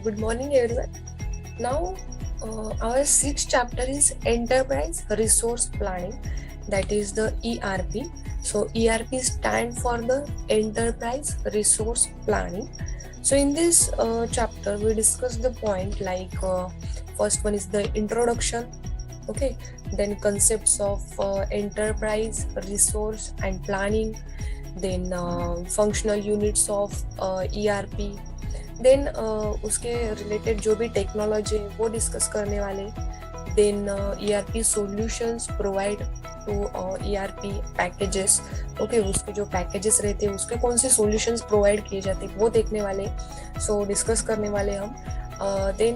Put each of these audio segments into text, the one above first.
Good morning, everyone. Now, our sixth chapter is Enterprise Resource Planning, that is the ERP. So, ERP stand for the Enterprise Resource Planning. So, in this chapter, we discuss the point like first one is the introduction, okay, then concepts of enterprise resource and planning, then functional units of ERP, then उसके related जो भी technology है वो discuss करने वाले, then ERP solutions provide to ERP packages, okay, उसके जो packages रहते हैं उसके कौन से सॉल्यूशंस प्रोवाइड किए जाते हैं वो देखने वाले, सो डिस्कस करने वाले हम. Then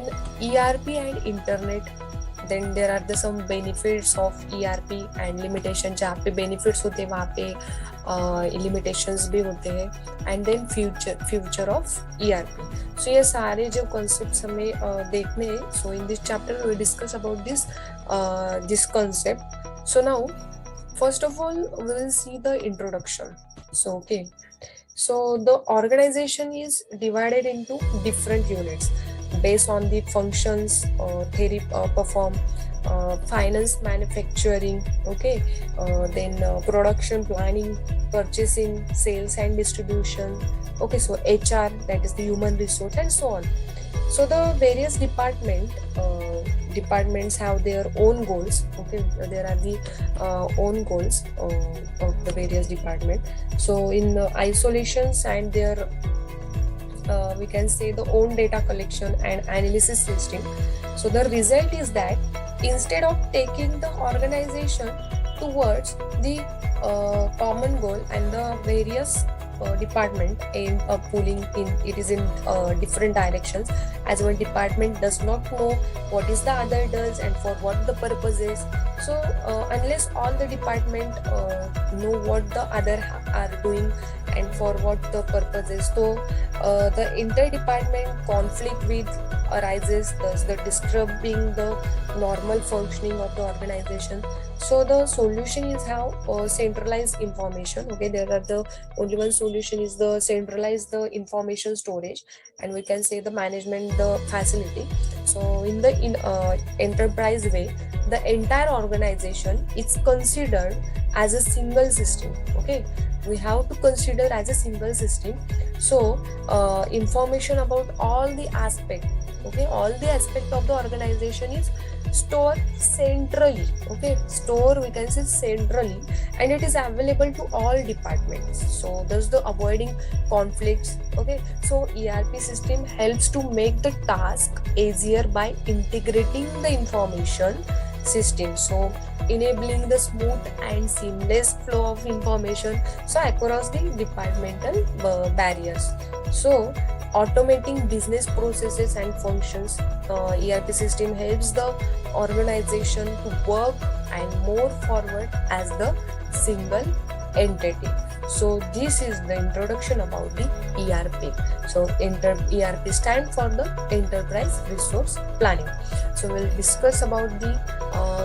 ERP and internet, then there are the some benefits of ERP and limitation. जहाँ पे बेनिफिट्स होते हैं वहाँ पे लिमिटेशंस भी होते हैं. And then future of ERP. So ये सारे जो कॉन्सेप्ट्स हमें देखने हैं. So in this chapter we discuss about this concept. So now first of all we will see the introduction. So okay, so the organization is divided into different units based on the functions theory perform, finance, manufacturing, okay, then production, planning, purchasing, sales and distribution, okay, so HR, that is the human resource, and so on. So the various departments have their own goals, okay, there are the own goals of the various department. So in isolations and their we can say the own data collection and analysis system. So the result is that instead of taking the organization towards the common goal, and the various department aim of pulling in, it is in different directions, as one department does not know what is the other does and for what the purpose is. So unless all the department know what the other are doing and for what the purpose is, so the inter-department conflict with arises, thus the disturbing the normal functioning of the organization. So the solution is how centralized information, okay, there are the only one solution is the centralized the information storage, and we can say the management the facility. So in the enterprise way, the entire organization is considered as a single system, okay, we have to consider as a single system. So information about all the aspect, okay, all the aspect of the organization is stored centrally, okay, store we can say centrally, and it is available to all departments. So thus the avoiding conflicts, okay. So ERP system helps to make the task easier by integrating the information system, so enabling the smooth and seamless flow of information so across the departmental barriers. So automating business processes and functions, ERP system helps the organization to work and move forward as the single entity. So this is the introduction about the ERP. So ERP stand for the Enterprise Resource Planning. So we'll discuss about the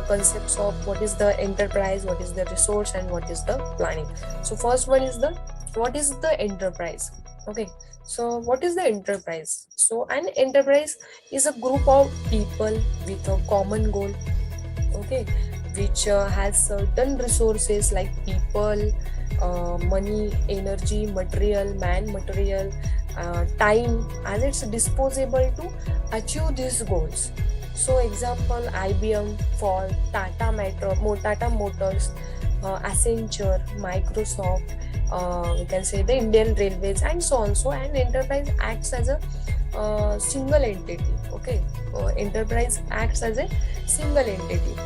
concepts of what is the enterprise, what is the resource, and what is the planning. So first one is the what is the enterprise, okay. So what is the enterprise? So an enterprise is a group of people with a common goal, okay, which has certain resources like people, money, energy, material, material, time, and it's disposable to achieve these goals. So example, IBM, Ford, Tata Motors, Accenture, Microsoft, we can say the Indian Railways, and so on. So an enterprise acts as a single entity, okay. Enterprise acts as a single entity.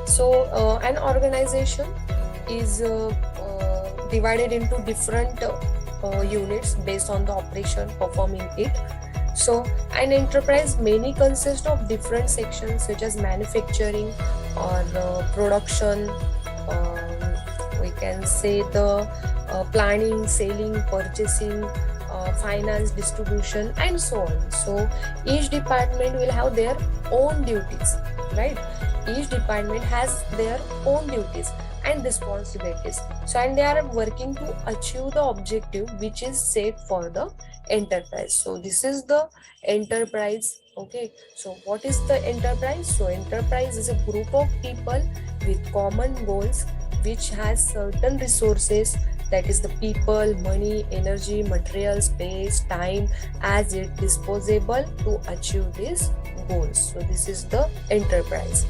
So an organization is divided into different units based on the operation performing it. So an enterprise mainly consists of different sections such as manufacturing or production, we can say the planning, selling, purchasing, finance, distribution, and so on. So each department will have their own duties, right? Each department has their own duties, and responsibilities. So and they are working to achieve the objective which is set for the enterprise. So this is the enterprise. Okay, so what is the enterprise? So enterprise is a group of people with common goals which has certain resources, that is the people, money, energy, material, space, time, as it disposable to achieve these goals. So this is the enterprise.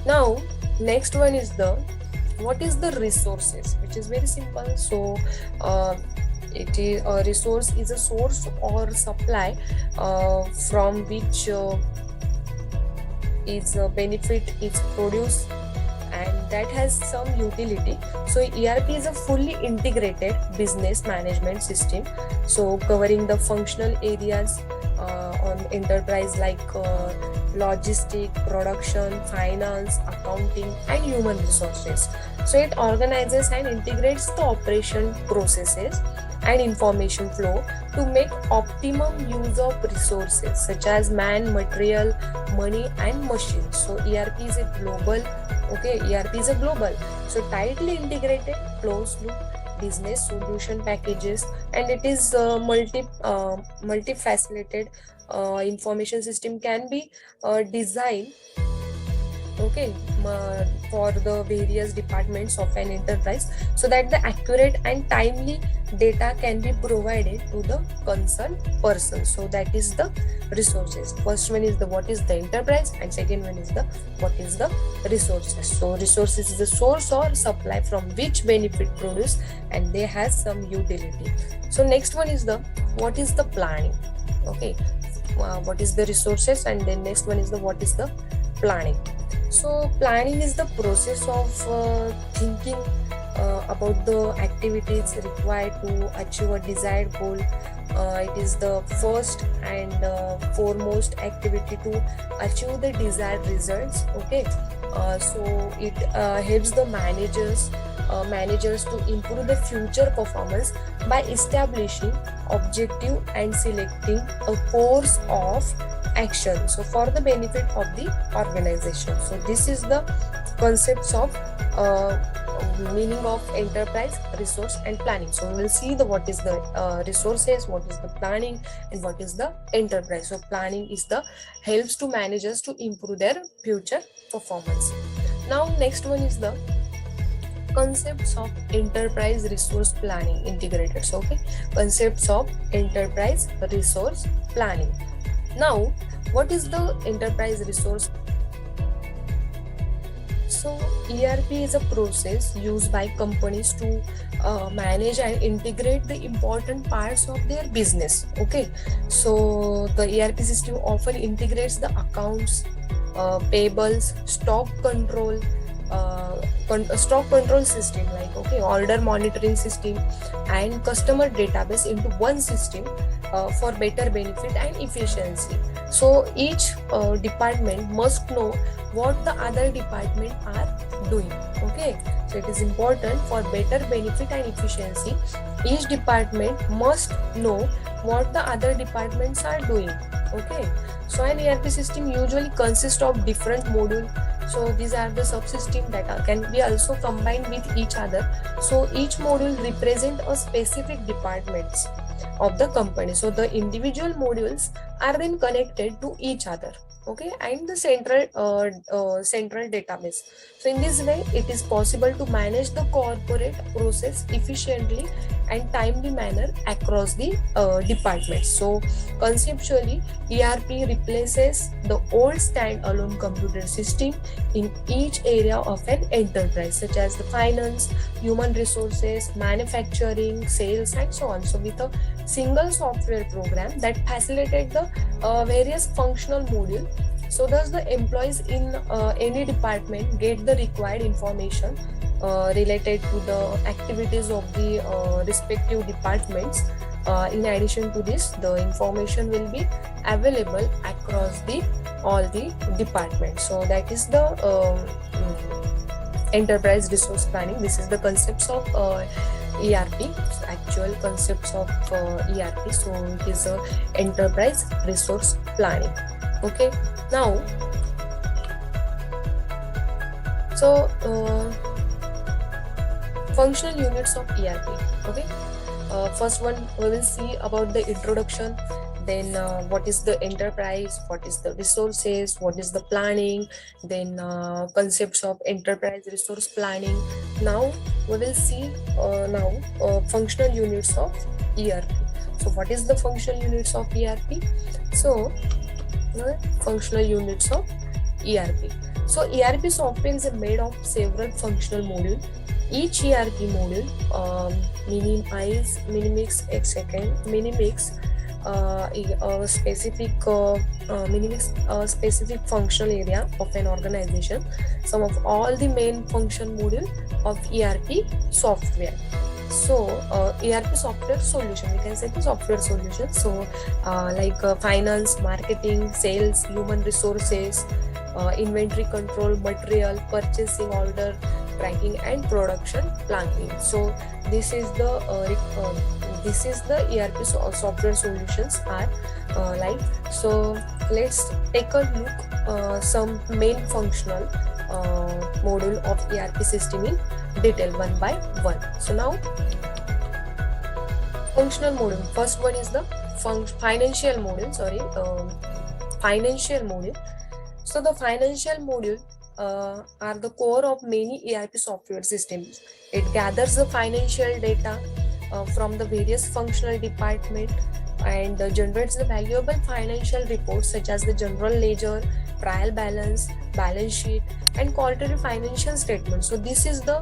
Now next one is the what is the resources, which is very simple. So it is a resource is a source or supply from which is a benefit is produced and that has some utility. So ERP is a fully integrated business management system, so covering the functional areas on enterprise like logistic, production, finance, accounting, and human resources. So it organizes and integrates the operation processes and information flow to make optimum use of resources such as man, material, money, and machines. So ERP is a global. Okay, ERP is a global, so tightly integrated closed loop business solution packages, and it is multifaceted information system can be designed, okay, for the various departments of an enterprise so that the accurate and timely data can be provided to the concerned person. So that is the resources. First one is the what is the enterprise, and second one is the what is the resources. So resources is the source or supply from which benefit produced and they has some utility. So next one is the what is the planning. Okay, what is the resources, and then next one is the what is the planning. So planning is the process of thinking about the activities required to achieve a desired goal. It is the first and foremost activity to achieve the desired results. Okay, so it helps the managers to improve the future performance by establishing objective and selecting a course of action, so for the benefit of the organization. So this is the concepts of meaning of enterprise, resource, and planning. So we will see the what is the resources, what is the planning, and what is the enterprise. So planning is the helps to managers to improve their future performance. Now next one is the concepts of enterprise resource planning integrated. So okay, concepts of enterprise resource planning. Now, what is the enterprise resource? So, ERP is a process used by companies to manage and integrate the important parts of their business. Okay, so the ERP system often integrates the accounts, payables, stock control system like okay, order monitoring system, and customer database into one system for better benefit and efficiency. So each department must know what the other department are doing. Okay, so it is important for better benefit and efficiency. Each department must know what the other departments are doing. Okay, so an ERP system usually consists of different modules. So these are the subsystems that can be also combined with each other. So each module represent a specific departments of the company. So the individual modules are then connected to each other. Okay, and the central database. So in this way, it is possible to manage the corporate process efficiently and timely manner across the departments. So conceptually, ERP replaces the old standalone computer system in each area of an enterprise, such as the finance, human resources, manufacturing, sales, and so on. So with a single software program that facilitates the various functional modules, so thus the employees in any department get the required information related to the activities of the respective departments. In addition to this, the information will be available across all the departments. So that is the enterprise resource planning. This is the concepts of ERP, actual concepts of ERP. So it is a enterprise resource planning. Okay, now so Functional units of ERP. Okay. First one, we will see about the introduction, then what is the enterprise, what is the resources, what is the planning, then concepts of enterprise resource planning. Now we will see functional units of ERP. So what is the functional units of ERP? So functional units of ERP. So ERP software is made of several functional modules. Each ERP module mimics a specific functional area of an organization. Some of all the main function module of ERP software. So ERP software solution, we can say the software solution. So finance, marketing, sales, human resources, inventory control, material, purchasing order, tracking, and production planning. So this is the ERP software solutions are like. So let's take a look some main functional module of ERP system in detail one by one. So now functional module. First one is the financial module. Financial module. So the financial module are the core of many ERP software systems. It gathers the financial data from the various functional departments and generates the valuable financial reports such as the general ledger, trial balance, balance sheet, and quarterly financial statements. So this is the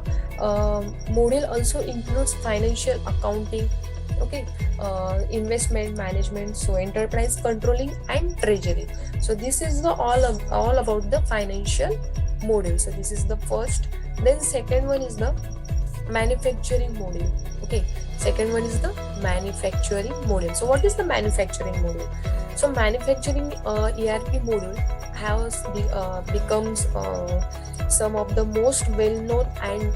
module also includes financial accounting, okay, investment management, so enterprise controlling and treasury. So this is the all about the financial module. So this is the first. Then second one is the manufacturing module. Okay, second one is the manufacturing module. So what is the manufacturing module? So manufacturing ERP module becomes some of the most well-known and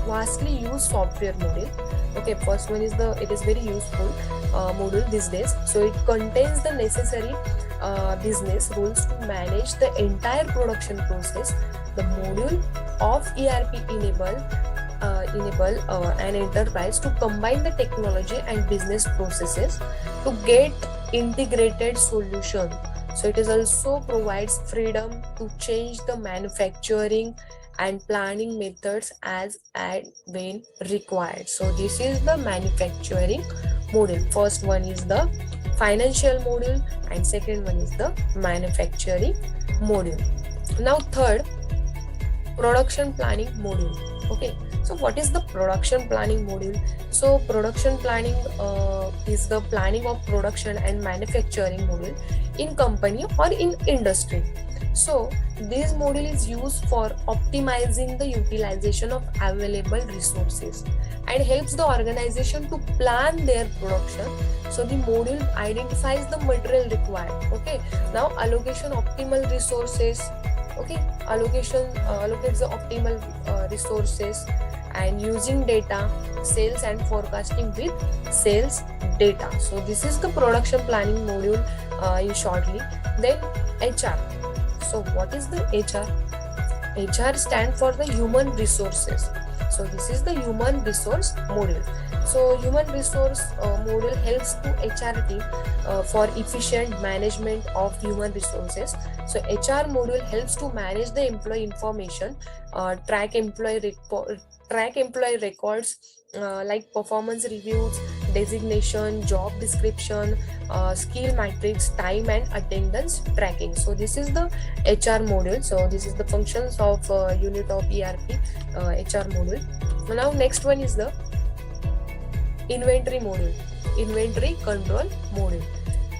vastly used software module. Okay, first one is it is very useful module these days. So it contains the necessary business rules to manage the entire production process. The module of ERP enable an enterprise to combine the technology and business processes to get integrated solution. So it is also provides freedom to change the manufacturing and planning methods as and when required. So this is the manufacturing module. First one is the financial module and second one is the manufacturing module. Now third, production planning module. Okay, so what is the production planning module? So production planning is the planning of production and manufacturing module in company or in industry. So this module is used for optimizing the utilization of available resources and helps the organization to plan their production. So the module identifies the material required. Okay, now allocation optimal resources. Okay, allocates the optimal resources and using data, sales and forecasting with sales data. So this is the production planning module in shortly. Then HR. So what is the HR? HR stands for the human resources. So this is the human resource module. So human resource module helps to HR team for efficient management of human resources. So HR module helps to manage the employee information, track employee records like performance reviews, designation, job description, skill matrix, time and attendance tracking. So this is the HR module. So this is the functions of unit of ERP HR module. Now next one is the inventory module, inventory control module.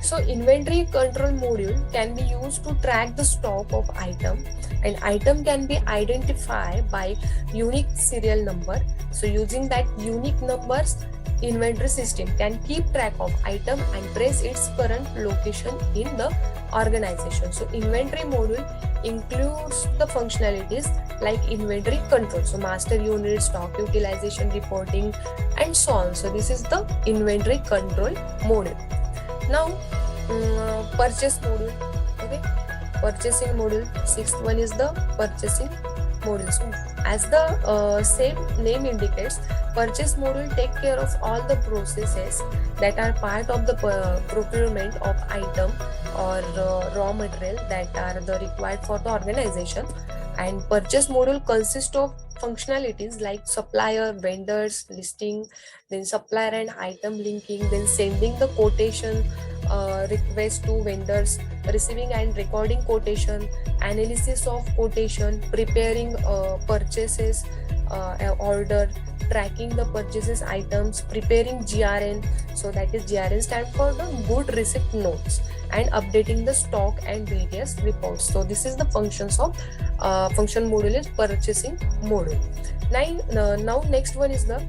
So inventory control module can be used to track the stock of item, and item can be identified by unique serial number. So using that unique numbers, inventory system can keep track of item and trace its current location in the organization. So inventory module includes the functionalities like inventory control, so master unit, stock utilization reporting, and so on. So this is the inventory control module. Now purchase module. Okay, purchasing module. Sixth one is the purchasing module. So as the same name indicates, Purchase module take care of all the processes that are part of the procurement of item or raw material that are the required for the organization. And purchase module consists of functionalities like supplier, vendors, listing, then supplier and item linking, then sending the quotation request to vendors, receiving and recording quotation, analysis of quotation, preparing purchases order, tracking the purchases items, preparing GRN, so that is GRN stand for the good receipt notes, and updating the stock and various reports. So this is the functions of function module is purchasing module. Now next one is the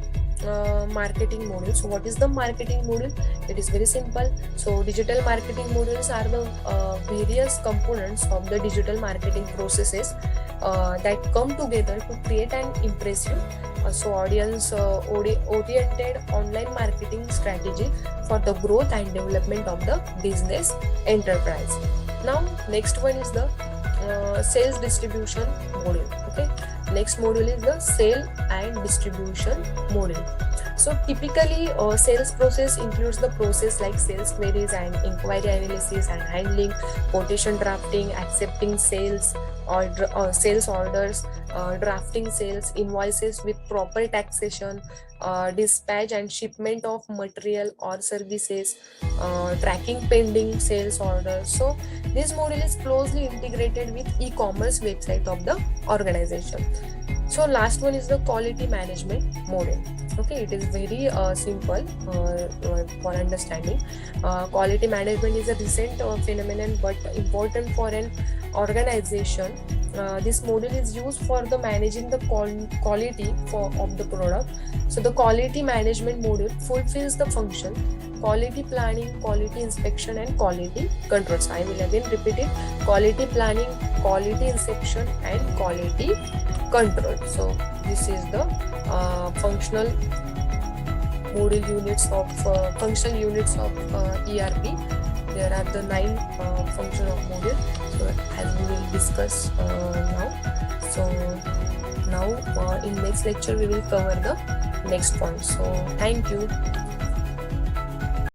marketing module. So what is the marketing module? It is very simple. So digital marketing modules are the various components of the digital marketing processes that come together to create an impressive audience oriented online marketing strategy for the growth and development of the business enterprise. Now next one is the sales distribution module. Okay, next module is the sale and distribution module. So typically sales process includes the process like sales queries and inquiry analysis and handling, quotation drafting, accepting sales sales orders, drafting sales invoices with proper taxation, dispatch and shipment of material or services, tracking pending sales orders. So this module is closely integrated with e-commerce website of the organization. So last one is the quality management module. Okay, it is very simple for understanding. Quality management is a recent phenomenon but important for an organization. This module is used for the managing the quality of the product. So the quality management module fulfills the function quality planning, quality inspection and quality control. So I will again repeat it: quality planning, quality inspection and quality control. So this is the functional module units of functional units of ERP. There are the 9 function of module. So as we will discuss now. So now in next lecture we will cover the next point. So thank you.